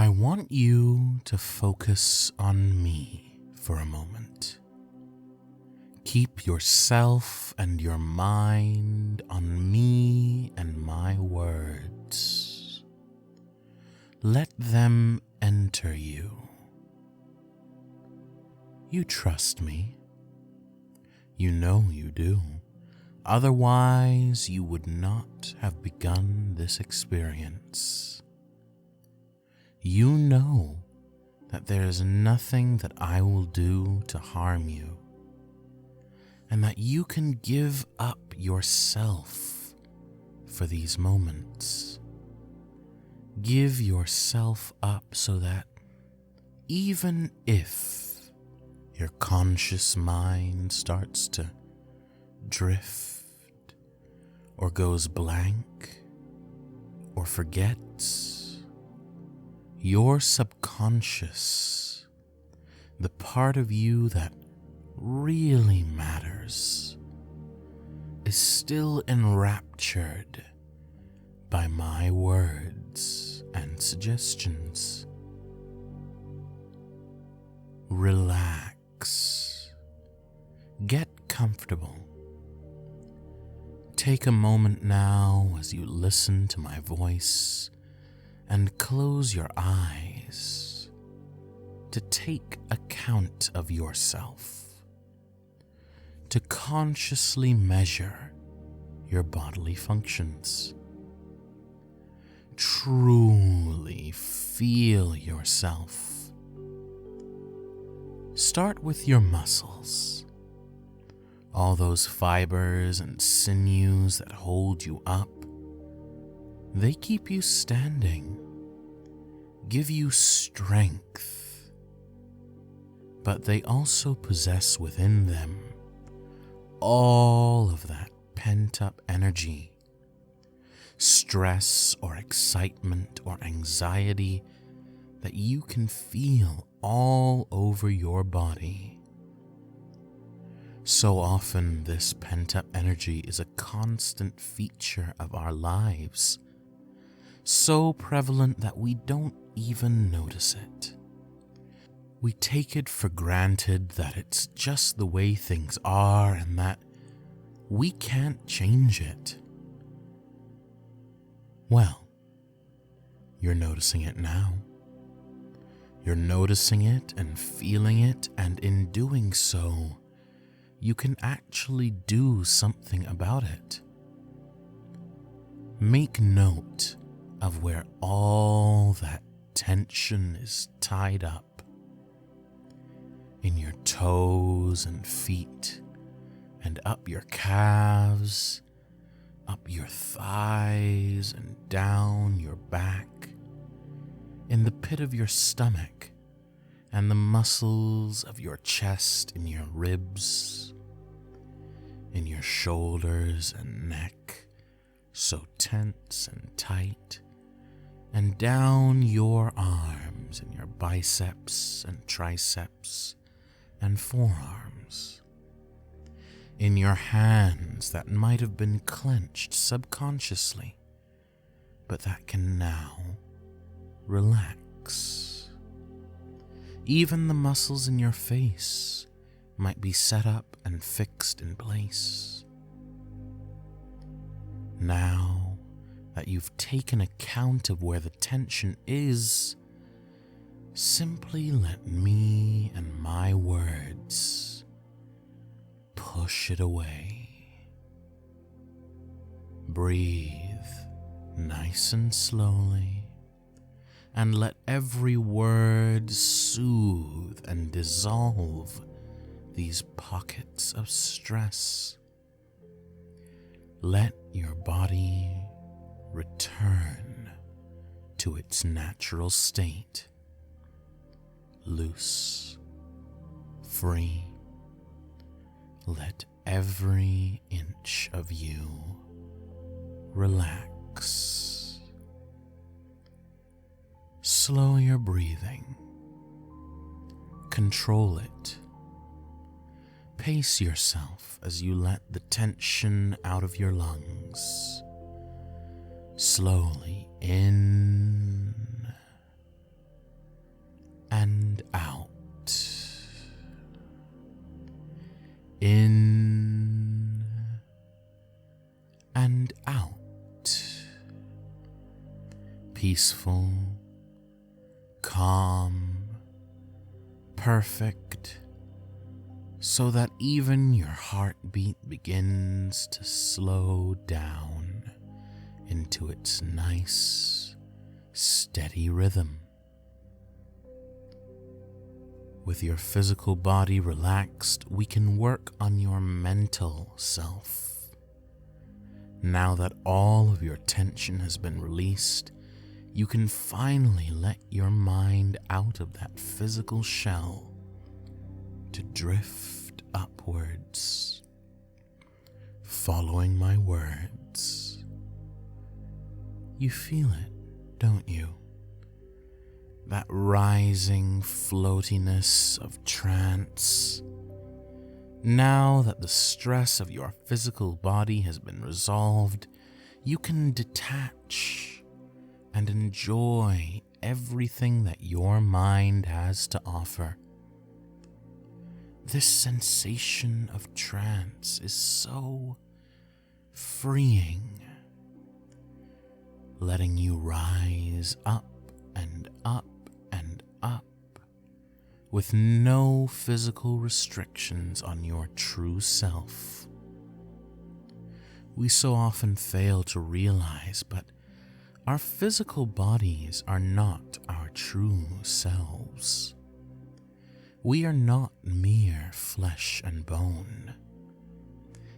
I want you to focus on me for a moment. Keep yourself and your mind on me and my words. Let them enter you. You trust me. You know you do. Otherwise, you would not have begun this experience. You know that there is nothing that I will do to harm you, and that you can give up yourself for these moments. Give yourself up so that even if your conscious mind starts to drift or goes blank or forgets, your subconscious, the part of you that really matters, is still enraptured by my words and suggestions. Relax. Get comfortable. Take a moment now as you listen to my voice and close your eyes to take account of yourself, to consciously measure your bodily functions. Truly feel yourself. Start with your muscles, all those fibers and sinews that hold you up. They keep you standing, give you strength, but they also possess within them all of that pent-up energy, stress or excitement or anxiety that you can feel all over your body. So often this pent-up energy is a constant feature of our lives, so prevalent that we don't even notice it. We take it for granted that it's just the way things are and that we can't change it. Well, you're noticing it now. You're noticing it and feeling it, and in doing so, you can actually do something about it. Make note of where all that tension is tied up. In your toes and feet, and up your calves, up your thighs and down your back, in the pit of your stomach, and the muscles of your chest, in your ribs, in your shoulders and neck, so tense and tight, and down your arms and your biceps and triceps and forearms, in your hands that might have been clenched subconsciously, but that can now relax. Even the muscles in your face might be set up and fixed in place. Now that you've taken account of where the tension is, simply let me and my words push it away. Breathe nice and slowly, and let every word soothe and dissolve these pockets of stress. Let your body return to its natural state, loose, free. Let every inch of you relax. Slow your breathing. Control it. Pace yourself as you let the tension out of your lungs. Slowly in peaceful, calm, perfect, so that even your heartbeat begins to slow down into its nice, steady rhythm. With your physical body relaxed, we can work on your mental self. Now that all of your tension has been released, you can finally let your mind out of that physical shell to drift upwards, following my words. You feel it, don't you? That rising floatiness of trance. Now that the stress of your physical body has been resolved, you can detach and enjoy everything that your mind has to offer. This sensation of trance is so freeing, letting you rise up and up and up with no physical restrictions on your true self. We so often fail to realize, but our physical bodies are not our true selves. We are not mere flesh and bone.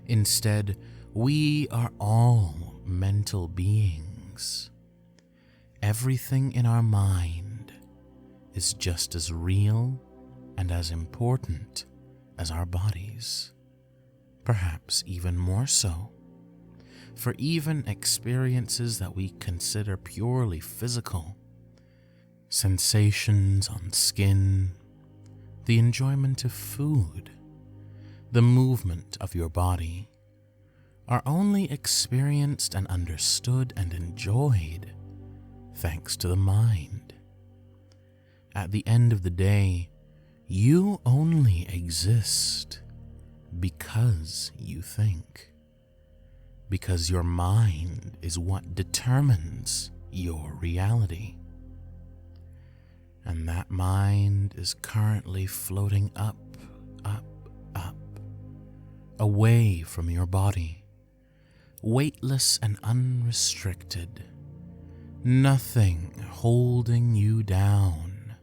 Instead, we are all mental beings. Everything in our mind is just as real and as important as our bodies, perhaps even more so. For even experiences that we consider purely physical, sensations on skin, the enjoyment of food, the movement of your body, are only experienced and understood and enjoyed thanks to the mind. At the end of the day, you only exist because you think. Because your mind is what determines your reality. And that mind is currently floating up, up, up, away from your body, weightless and unrestricted, nothing holding you down.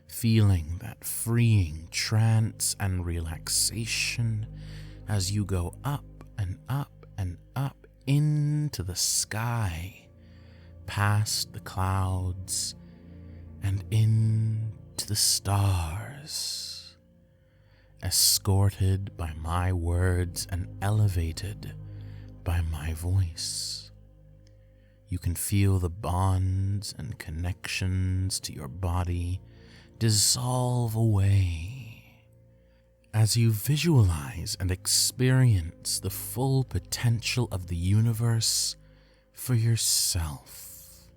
Feeling that freeing trance and relaxation as you go up and up and up into the sky, past the clouds, and into the stars, escorted by my words and elevated by my voice. You can feel the bonds and connections to your body dissolve away as you visualize and experience the full potential of the universe for yourself.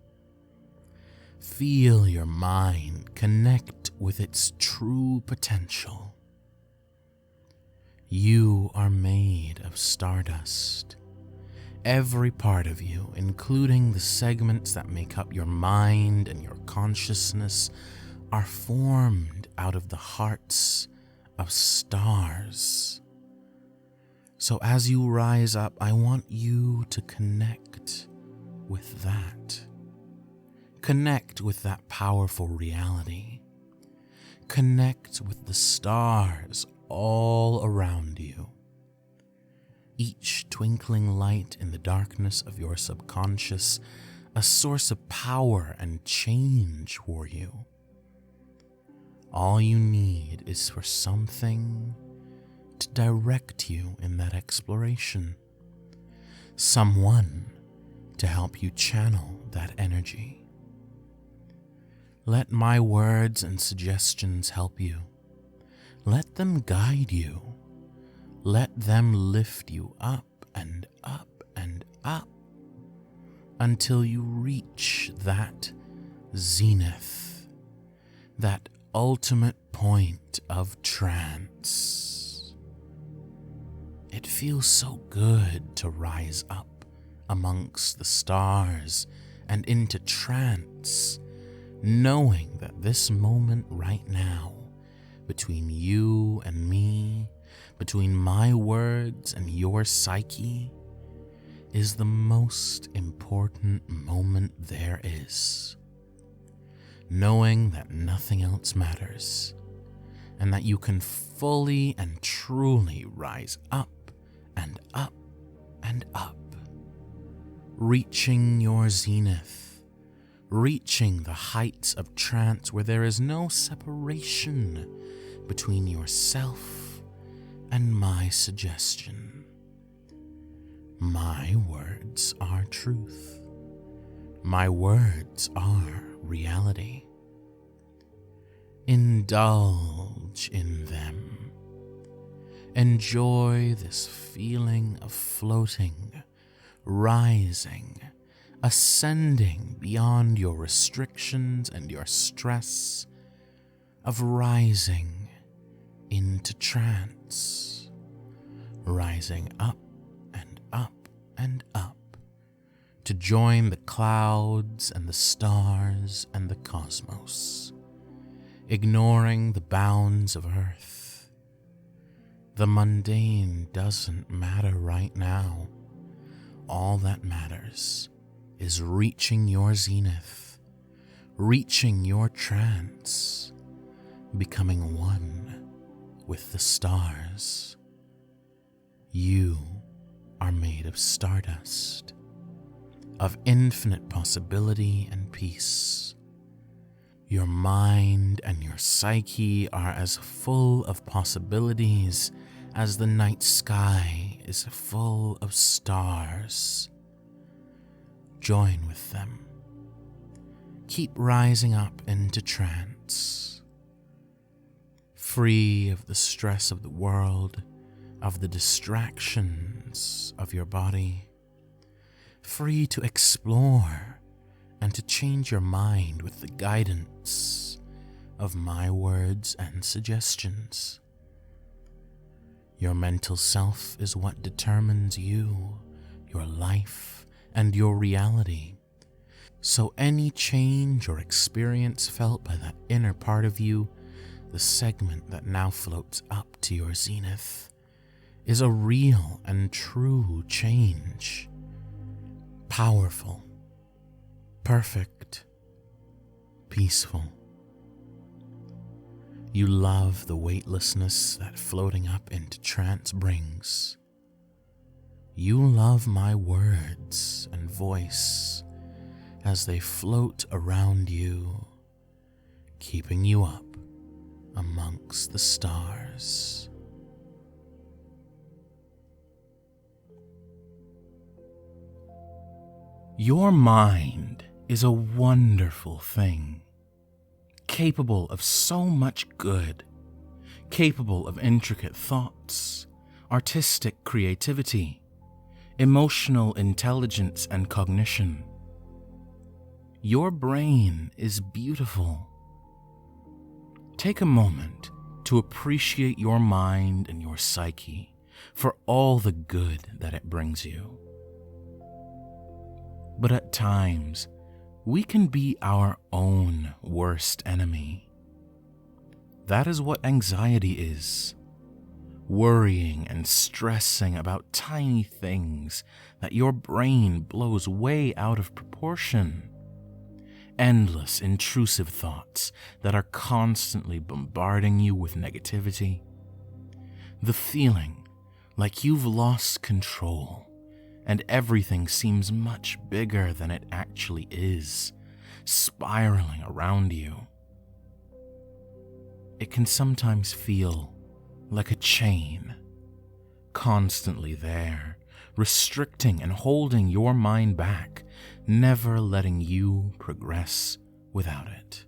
Feel your mind connect with its true potential. You are made of stardust. Every part of you, including the segments that make up your mind and your consciousness, are formed out of the hearts of stars. So as you rise up, I want you to connect with that. Connect with that powerful reality. Connect with the stars all around you. Each twinkling light in the darkness of your subconscious, a source of power and change for you. All you need is for something to direct you in that exploration. Someone to help you channel that energy. Let my words and suggestions help you. Let them guide you. Let them lift you up and up and up until you reach that zenith, that ultimate point of trance. It feels so good to rise up amongst the stars and into trance, knowing that this moment right now, between you and me, between my words and your psyche, is the most important moment there is. Knowing that nothing else matters, and that you can fully and truly rise up and up and up, reaching your zenith, reaching the heights of trance where there is no separation between yourself and my suggestion. My words are truth. My words are reality. Indulge in them. Enjoy this feeling of floating, rising, ascending beyond your restrictions and your stress, of rising into trance, rising up and up and up, to join the clouds and the stars and the cosmos, ignoring the bounds of Earth. The mundane doesn't matter right now. All that matters is reaching your zenith, reaching your trance, becoming one with the stars. You are made of stardust, of infinite possibility and peace. Your mind and your psyche are as full of possibilities as the night sky is full of stars. Join with them. Keep rising up into trance, free of the stress of the world, of the distractions of your body, free to explore and to change your mind with the guidance of my words and suggestions. Your mental self is what determines you, your life, and your reality. So any change or experience felt by that inner part of you, the segment that now floats up to your zenith, is a real and true change. Powerful, perfect, peaceful. You love the weightlessness that floating up into trance brings. You love my words and voice as they float around you, keeping you up amongst the stars. Your mind is a wonderful thing, capable of so much good, capable of intricate thoughts, artistic creativity, emotional intelligence and cognition. Your brain is beautiful. Take a moment to appreciate your mind and your psyche for all the good that it brings you. But at times, we can be our own worst enemy. That is what anxiety is. Worrying and stressing about tiny things that your brain blows way out of proportion. Endless intrusive thoughts that are constantly bombarding you with negativity. The feeling like you've lost control and everything seems much bigger than it actually is, spiraling around you. It can sometimes feel like a chain, constantly there, restricting and holding your mind back, never letting you progress without it.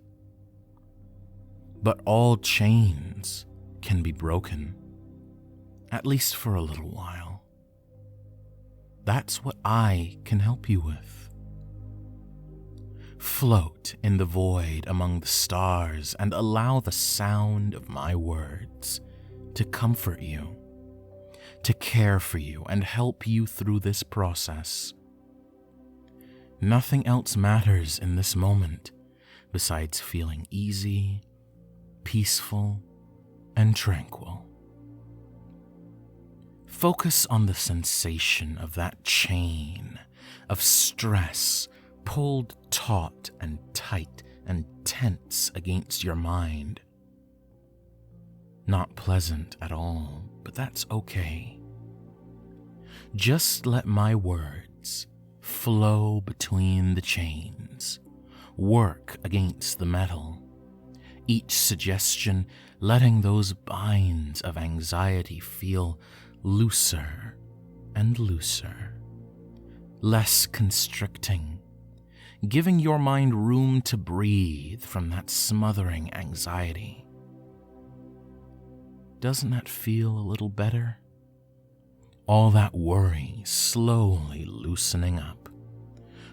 But all chains can be broken, at least for a little while. That's what I can help you with. Float in the void among the stars and allow the sound of my words to comfort you, to care for you and help you through this process. Nothing else matters in this moment besides feeling easy, peaceful, and tranquil. Focus on the sensation of that chain of stress pulled taut and tight and tense against your mind. Not pleasant at all, but that's okay. Just let my words flow between the chains, work against the metal, each suggestion letting those binds of anxiety feel looser and looser, less constricting, giving your mind room to breathe from that smothering anxiety. Doesn't that feel a little better? All that worry slowly loosening up,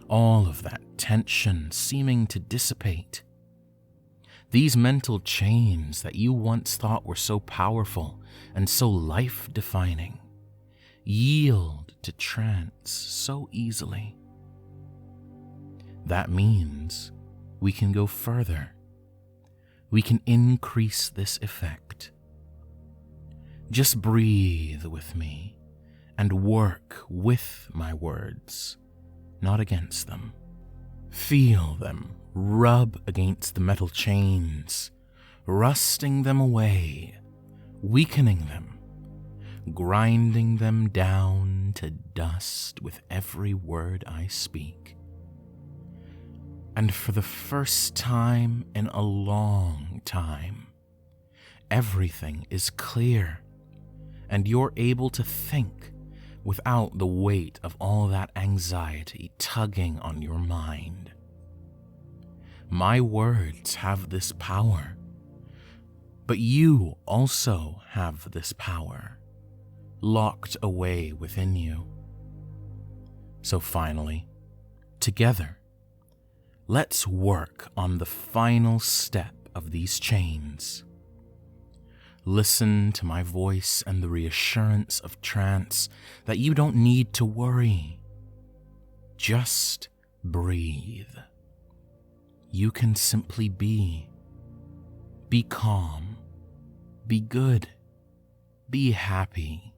all of that tension seeming to dissipate. These mental chains that you once thought were so powerful and so life-defining yield to trance so easily. That means we can go further. We can increase this effect. Just breathe with me and work with my words, not against them. Feel them rub against the metal chains, rusting them away, weakening them, grinding them down to dust with every word I speak. And for the first time in a long time, everything is clear, and you're able to think without the weight of all that anxiety tugging on your mind. My words have this power, but you also have this power locked away within you. So finally, together, let's work on the final step of these chains. Listen to my voice and the reassurance of trance that you don't need to worry. Just breathe. You can simply be. Be calm. Be good. Be happy.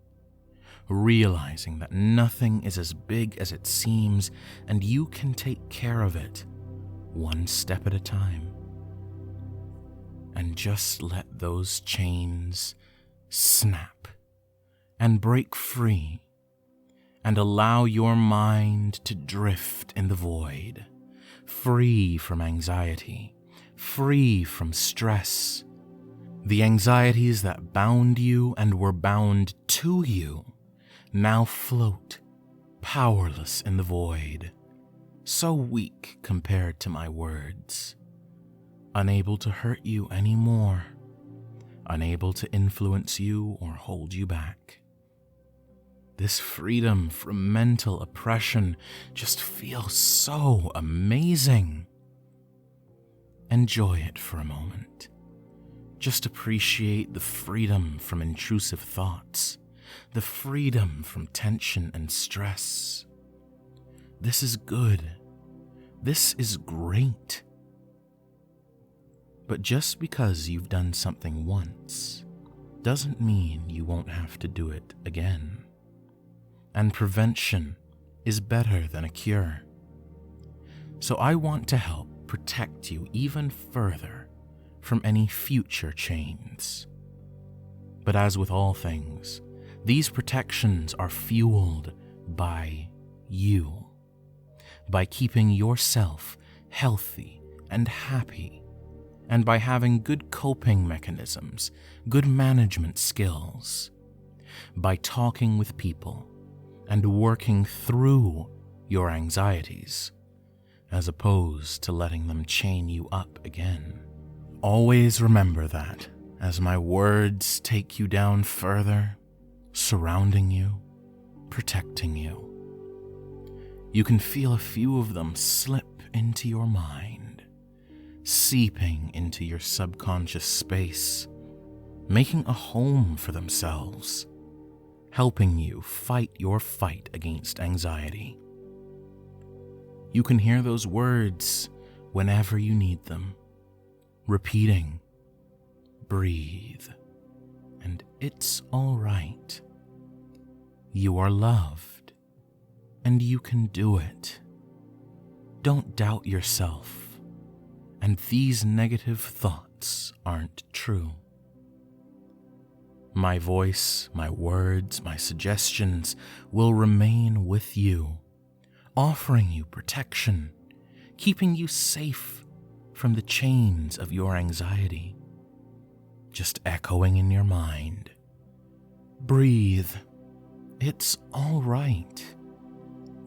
Realizing that nothing is as big as it seems, and you can take care of it one step at a time. And just let those chains snap and break free, and allow your mind to drift in the void, free from anxiety, free from stress. The anxieties that bound you and were bound to you now float, powerless in the void, so weak compared to my words, unable to hurt you anymore, unable to influence you or hold you back. This freedom from mental oppression just feels so amazing. Enjoy it for a moment. Just appreciate the freedom from intrusive thoughts, the freedom from tension and stress. This is good. This is great. But just because you've done something once doesn't mean you won't have to do it again. And prevention is better than a cure. So I want to help protect you even further from any future chains. But as with all things, these protections are fueled by you, by keeping yourself healthy and happy, and by having good coping mechanisms, good management skills, by talking with people and working through your anxieties, as opposed to letting them chain you up again. Always remember that as my words take you down further, surrounding you, protecting you, you can feel a few of them slip into your mind, seeping into your subconscious space, making a home for themselves, helping you fight your fight against anxiety. You can hear those words whenever you need them, repeating, breathe, and it's all right. You are loved, and you can do it. Don't doubt yourself, and these negative thoughts aren't true. My voice, my words, my suggestions will remain with you, offering you protection, keeping you safe from the chains of your anxiety, just echoing in your mind. Breathe. It's all right.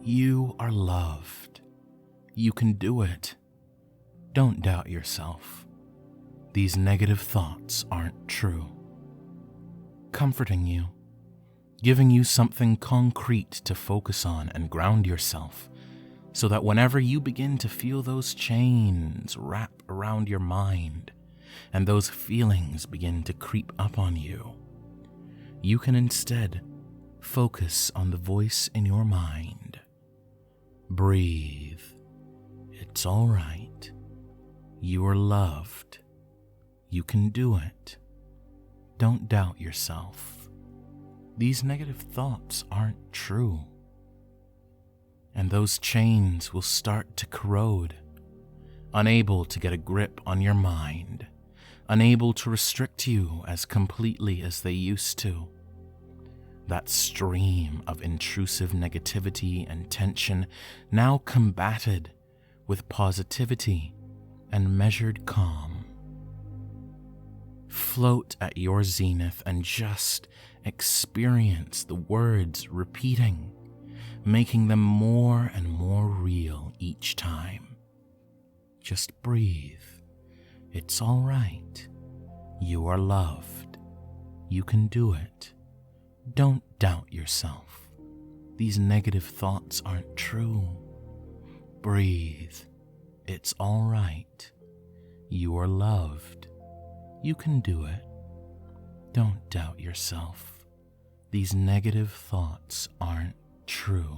You are loved. You can do it. Don't doubt yourself. These negative thoughts aren't true. Comforting you, giving you something concrete to focus on and ground yourself, so that whenever you begin to feel those chains wrap around your mind and those feelings begin to creep up on you, you can instead focus on the voice in your mind. Breathe. It's all right. You are loved. You can do it. Don't doubt yourself. These negative thoughts aren't true. And those chains will start to corrode, unable to get a grip on your mind, unable to restrict you as completely as they used to. That stream of intrusive negativity and tension now combated with positivity and measured calm. Float at your zenith and just experience the words repeating, making them more and more real each time. Just breathe. It's all right. You are loved. You can do it. Don't doubt yourself. These negative thoughts aren't true. Breathe. It's all right. You are loved. You can do it. Don't doubt yourself. These negative thoughts aren't true.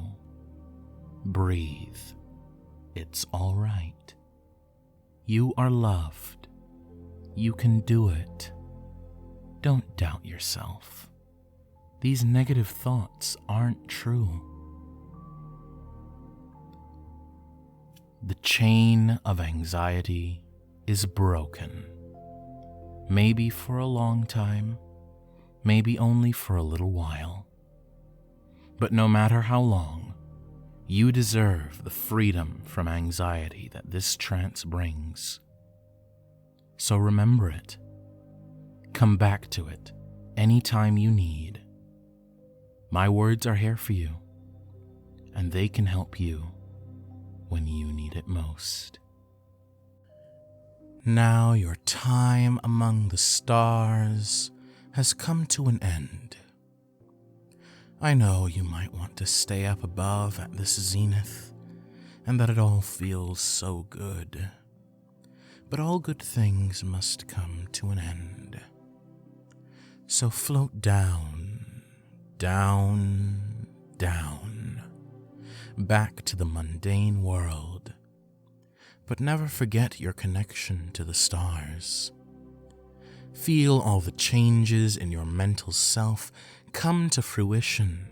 Breathe. It's all right. You are loved. You can do it. Don't doubt yourself. These negative thoughts aren't true. The chain of anxiety is broken. Maybe for a long time, maybe only for a little while. But no matter how long, you deserve the freedom from anxiety that this trance brings. So remember it. Come back to it anytime you need. My words are here for you, and they can help you when you need it most. Now your time among the stars has come to an end. I know you might want to stay up above at this zenith, and that it all feels so good. But all good things must come to an end. So float down, down, down, back to the mundane world. But never forget your connection to the stars. Feel all the changes in your mental self come to fruition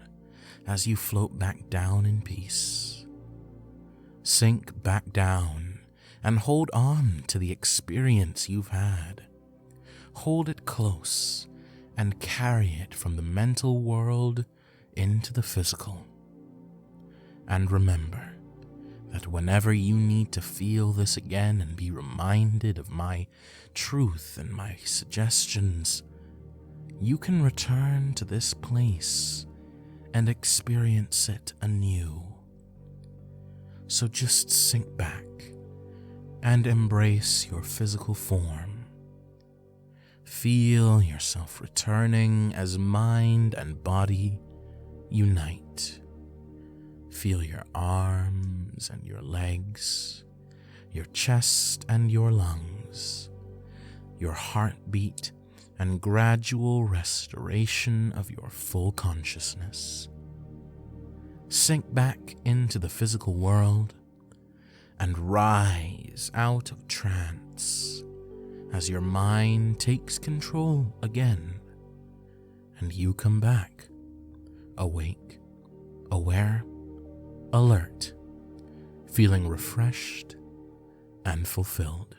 as you float back down in peace. Sink back down and hold on to the experience you've had. Hold it close and carry it from the mental world into the physical. And remember that whenever you need to feel this again and be reminded of my truth and my suggestions, you can return to this place and experience it anew. So just sink back and embrace your physical form. Feel yourself returning as mind and body unite. Feel your arms and your legs, your chest and your lungs, your heartbeat and gradual restoration of your full consciousness. Sink back into the physical world and rise out of trance as your mind takes control again and you come back awake, aware, alert, feeling refreshed and fulfilled.